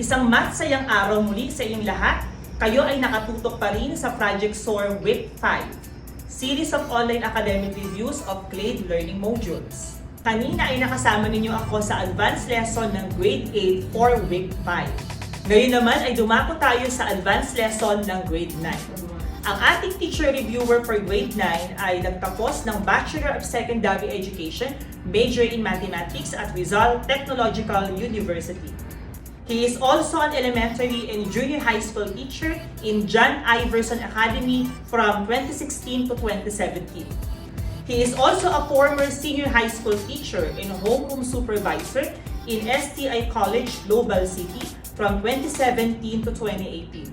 Isang math-sayang araw muli sa inyong lahat. Kayo ay nakatutok pa rin sa Project SOAR Week 5, series of online academic reviews of CLAID Learning Modules. Kanina ay nakasama ninyo ako sa advanced lesson ng Grade 8 for Week 5. Ngayon naman ay dumako tayo sa advanced lesson ng Grade 9. Ang ating teacher reviewer for Grade 9 ay nagtapos ng Bachelor of Secondary Education, major in Mathematics at Rizal Technological University. He is also an elementary and junior high school teacher in John Iverson Academy from 2016 to 2017. He is also a former senior high school teacher and homeroom supervisor in STI College, Global City from 2017 to 2018.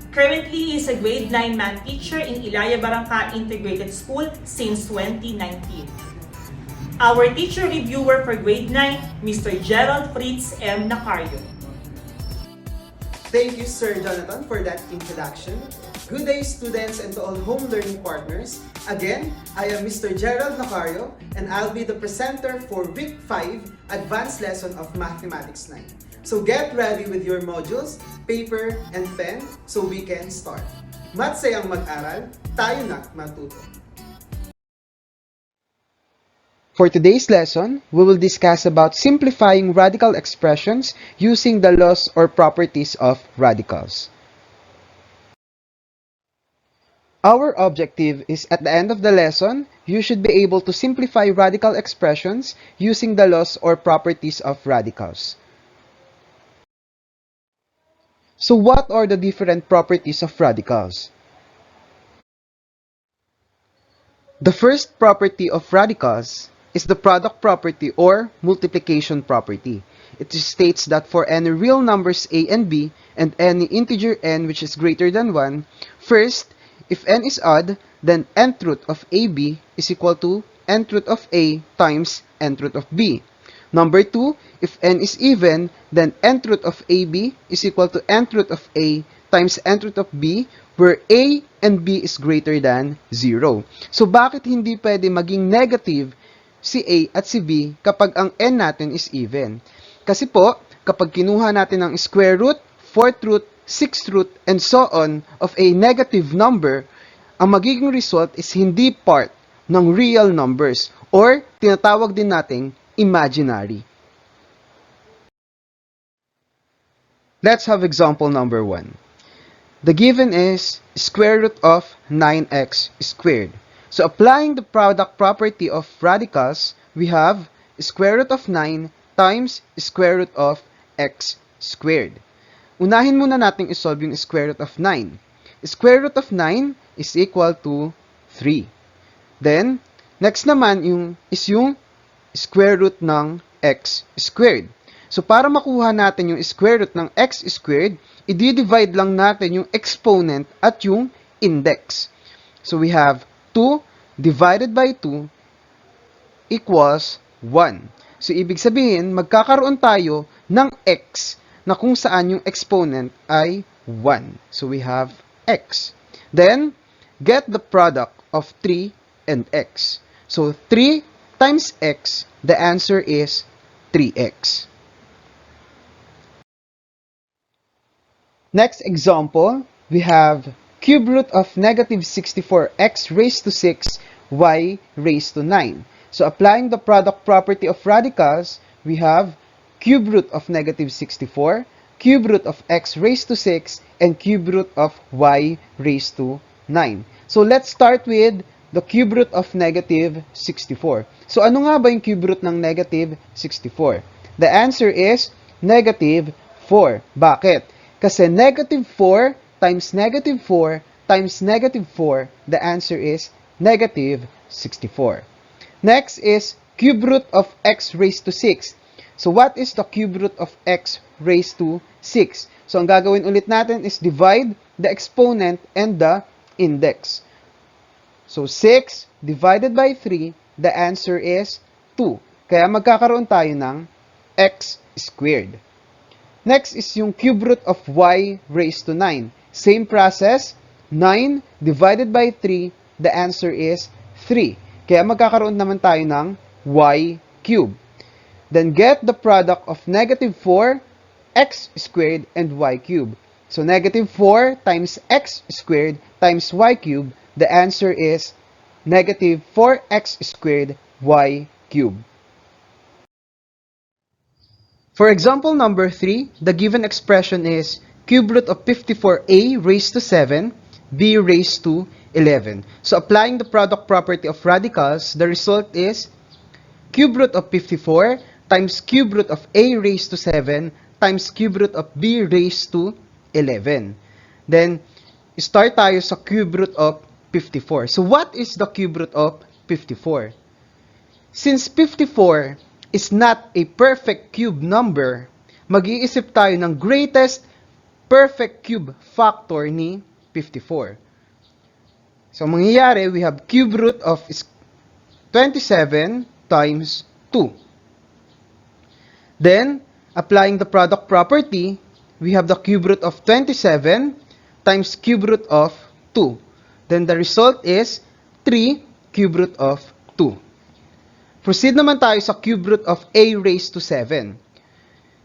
Currently, he is a grade 9 math teacher in Ilaya Barangka Integrated School since 2019. Our teacher reviewer for grade 9, Mr. Gerald Fritz M. Nacario. Thank you, Sir Jonathan, for that introduction. Good day, students, and to all home learning partners. Again, I am Mr. Gerald Nacario, and I'll be the presenter for Week 5 Advanced Lesson of Mathematics 9. So get ready with your modules, paper, and pen so we can start. Math-sayang Math-aral, tayo na Math-tuto. For today's lesson, we will discuss about simplifying radical expressions using the laws or properties of radicals. Our objective is at the end of the lesson, you should be able to simplify radical expressions using the laws or properties of radicals. So what are the different properties of radicals? The first property of radicals is the product property or multiplication property. It states that for any real numbers a and b and any integer n which is greater than 1, first, if n is odd, then nth root of ab is equal to nth root of a times nth root of b. Number 2, if n is even, then nth root of ab is equal to nth root of a times nth root of b, where a and b is greater than 0. So bakit hindi pwede maging negative si A at si B kapag ang n natin is even? Kasi po, kapag kinuha natin ang square root, fourth root, sixth root, and so on of a negative number, ang magiging result is hindi part ng real numbers or tinatawag din nating imaginary. Let's have example number 1. The given is square root of 9x squared. So applying the product property of radicals, we have square root of 9 times square root of x squared. Unahin muna natin isolve yung square root of 9. Square root of 9 is equal to 3. Then, next naman is yung square root ng x squared. So para makuha natin yung square root ng x squared, i-divide lang natin yung exponent at yung index. So we have 2 divided by 2 equals 1. So, ibig sabihin, magkakaroon tayo ng x na kung saan yung exponent ay 1. So, we have x. Then, get the product of 3 and x. So, 3 times x, the answer is 3x. Next example, we have cube root of negative 64x raised to 6 y raised to 9. So applying the product property of radicals, we have cube root of negative 64, cube root of x raised to 6, and cube root of y raised to 9. So let's start with the cube root of negative 64. So ano nga ba yung cube root ng negative 64? The answer is negative 4. Bakit? Kasi negative 4 times negative 4 times negative 4, the answer is negative 64. Next is cube root of x raised to 6. So what is the cube root of x raised to 6? So ang gagawin ulit natin is divide the exponent and the index. So 6 divided by 3, the answer is 2. Kaya magkakaroon tayo ng x squared. Next is yung cube root of y raised to 9. Same process, 9 divided by 3, the answer is 3. Kaya magkakaroon naman tayo ng y cube. Then get the product of negative 4 x squared and y cubed. So negative 4 times x squared times y cubed, the answer is negative 4x squared y cubed. For example number 3, the given expression is cube root of 54a raised to 7, b raised to 11. So applying the product property of radicals, the result is cube root of 54 times cube root of a raised to 7 times cube root of b raised to 11. Then, start tayo sa cube root of 54. So what is the cube root of 54? Since 54 is not a perfect cube number, mag-iisip tayo ng greatest perfect cube factor ni 54. So, mangyayari, we have cube root of 27 times 2. Then, applying the product property, we have the cube root of 27 times cube root of 2. Then, the result is 3 cube root of 2. Proceed naman tayo sa cube root of a raised to 7.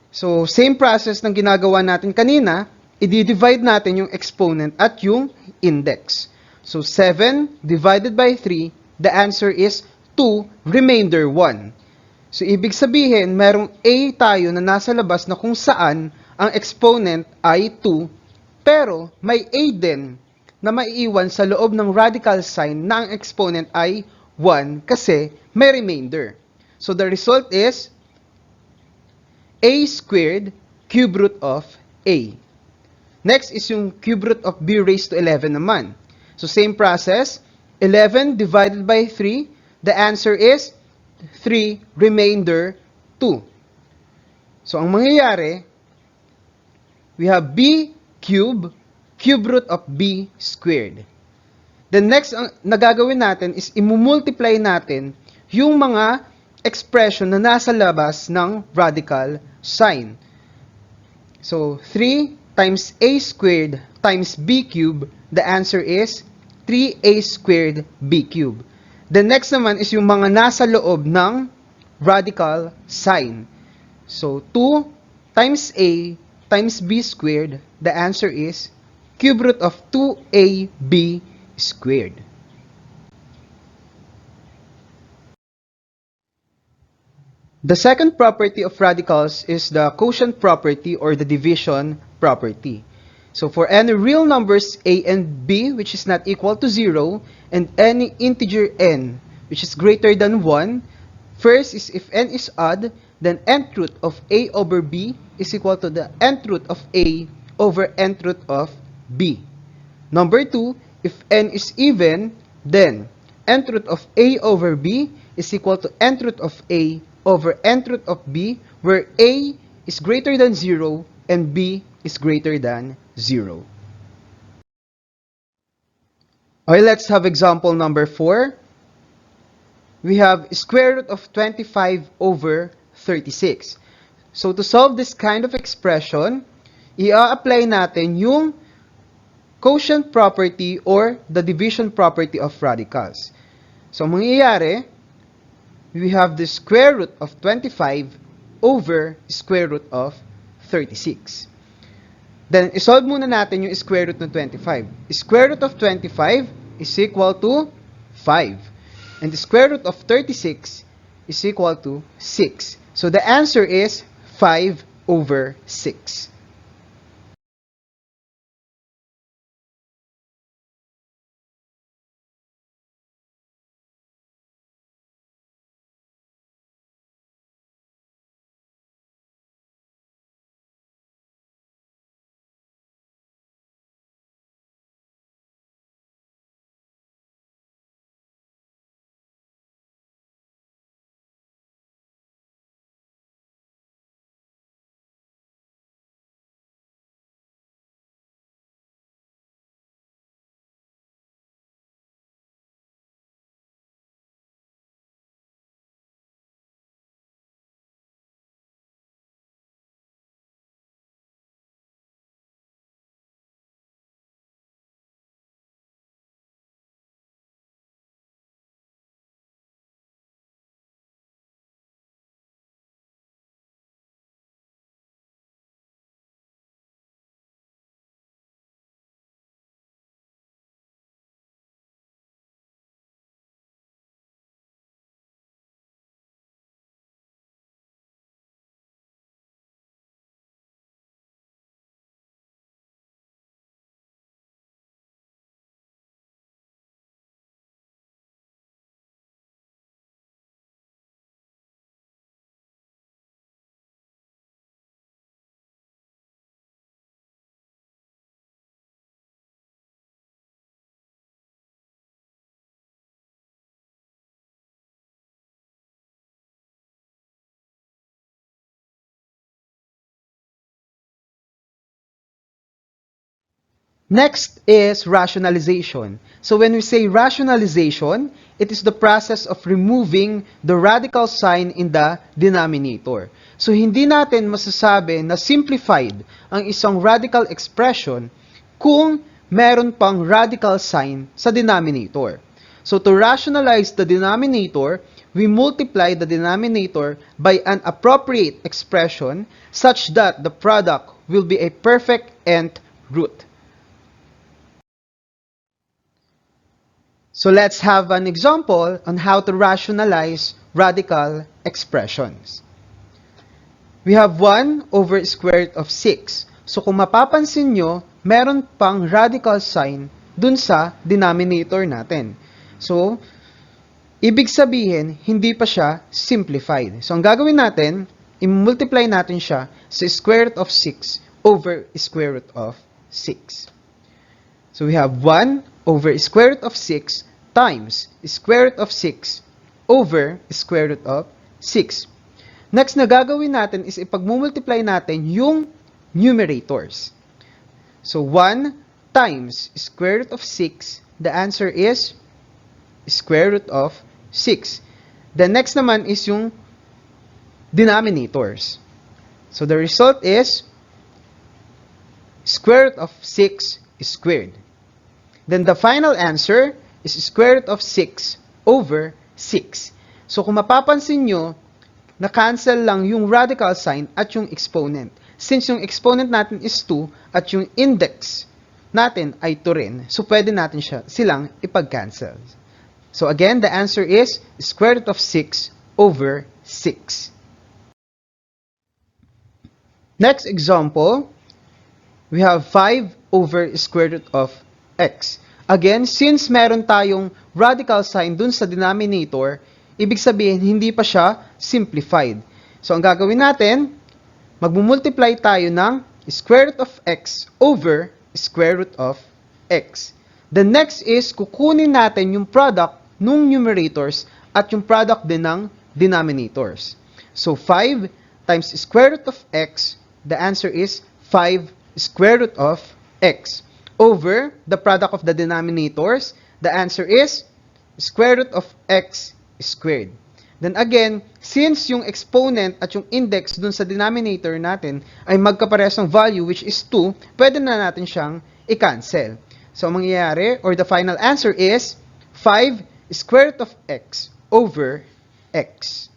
So, same process ng ginagawa natin kanina, i-divide natin yung exponent at yung index. So, 7 divided by 3, the answer is 2, remainder 1. So, ibig sabihin, merong a tayo na nasa labas na kung saan ang exponent ay 2, pero may a din na maiiwan sa loob ng radical sign na ang exponent ay 1 kasi may remainder. So, the result is a squared cube root of a. Next is yung cube root of b raised to 11 naman. So, same process. 11 divided by 3. The answer is 3 remainder 2. So, ang mangyayari, we have b cube root of b squared. The next na gagawin natin is imumultiply natin yung mga expression na nasa labas ng radical sign. So, 3 times a squared times b cubed, the answer is 3a squared b cubed. The next naman is yung mga nasa loob ng radical sign. So, 2 times a times b squared, the answer is cube root of 2ab squared. The second property of radicals is the quotient property or the division property. So for any real numbers a and b which is not equal to 0 and any integer n which is greater than 1, first is if n is odd, then nth root of a over b is equal to the nth root of a over nth root of b. Number 2, if n is even, then nth root of a over b is equal to nth root of a over nth root of b, where a is greater than 0 and b is greater than 0. Okay, let's have example number 4. We have square root of 25 over 36. So to solve this kind of expression, i-apply natin yung quotient property or the division property of radicals. So, mangyayari, we have the square root of 25 over square root of 36. Then, isolve muna natin yung square root ng 25. Square root of 25 is equal to 5. And the square root of 36 is equal to 6. So, the answer is 5 over 6. Next is rationalization. So when we say rationalization, it is the process of removing the radical sign in the denominator. So hindi natin masasabi na simplified ang isang radical expression kung meron pang radical sign sa denominator. So to rationalize the denominator, we multiply the denominator by an appropriate expression such that the product will be a perfect nth root. So let's have an example on how to rationalize radical expressions. We have 1 over square root of 6. So kung mapapansin nyo, meron pang radical sign dun sa denominator natin. So, ibig sabihin, hindi pa siya simplified. So ang gagawin natin, i-multiply natin siya sa square root of 6 over square root of 6. So we have 1 over square root of 6 times square root of 6 over square root of 6. Next na gagawin natin is ipag-multiply natin yung numerators. So 1 times square root of 6, the answer is square root of 6. The next naman is yung denominators. So the result is square root of 6 squared. Then the final answer is square root of 6 over 6. So kung mapapansin nyo, na-cancel lang yung radical sign at yung exponent. Since yung exponent natin is 2 at yung index natin ay 2 rin, so pwede natin silang ipag-cancel. So again, the answer is square root of 6 over 6. Next example, we have 5 over square root of x. Again, since meron tayong radical sign dun sa denominator, ibig sabihin, hindi pa siya simplified. So, ang gagawin natin, magmumultiply tayo ng square root of x over square root of x. The next is, kukunin natin yung product ng numerators at yung product din ng denominators. So, 5 times square root of x, the answer is 5 square root of x. Over the product of the denominators, the answer is square root of x squared. Then again, since yung exponent at yung index dun sa denominator natin ay magkaparehas ng value which is 2, pwede na natin siyang i-cancel. So, ang mangyayari, or the final answer is 5 square root of x over x.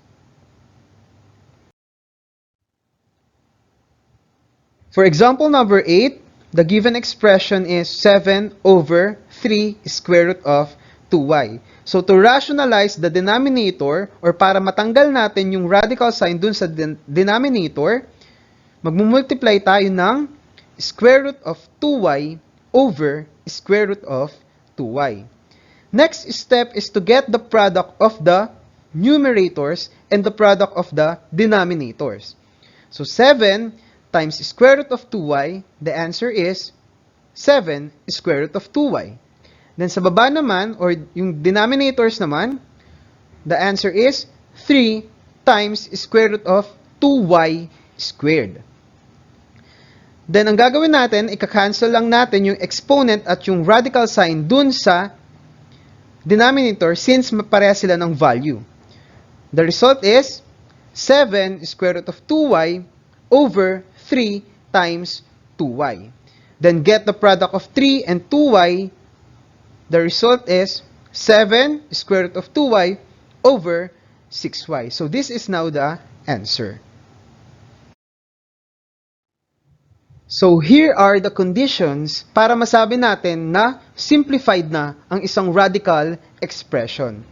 For example number 8, the given expression is 7 over 3 square root of 2y. So, to rationalize the denominator, or para matanggal natin yung radical sign dun sa denominator, magmumultiply tayo ng square root of 2y over square root of 2y. Next step is to get the product of the numerators and the product of the denominators. So, 7 times square root of 2y, the answer is 7 square root of 2y. Then sa baba naman, or yung denominators naman, the answer is 3 times square root of 2y squared. Then ang gagawin natin, ika-cancel lang natin yung exponent at yung radical sign dun sa denominator since pareha sila ng value. The result is 7 square root of 2y over 3 times 2y. Then get the product of 3 and 2y. The result is 7 square root of 2y over 6y. So this is now the answer. So here are the conditions para masabi natin na simplified na ang isang radical expression.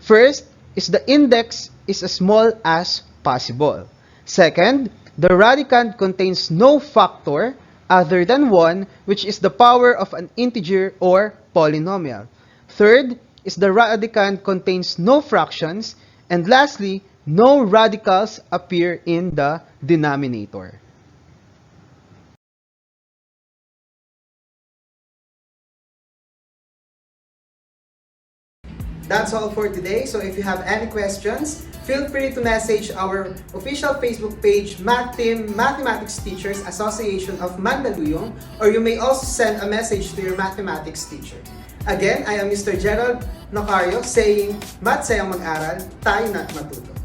First is the index is as small as possible. Second, the radicand contains no factor other than 1, which is the power of an integer or polynomial. Third is the radicand contains no fractions. And lastly, no radicals appear in the denominator. That's all for today. So if you have any questions, feel free to message our official Facebook page, Math Team Mathematics Teachers Association of Mandaluyong, or you may also send a message to your mathematics teacher. Again, I am Mr. Gerald Nacario saying, Math-sayang Math-aral, tayo na't matuto.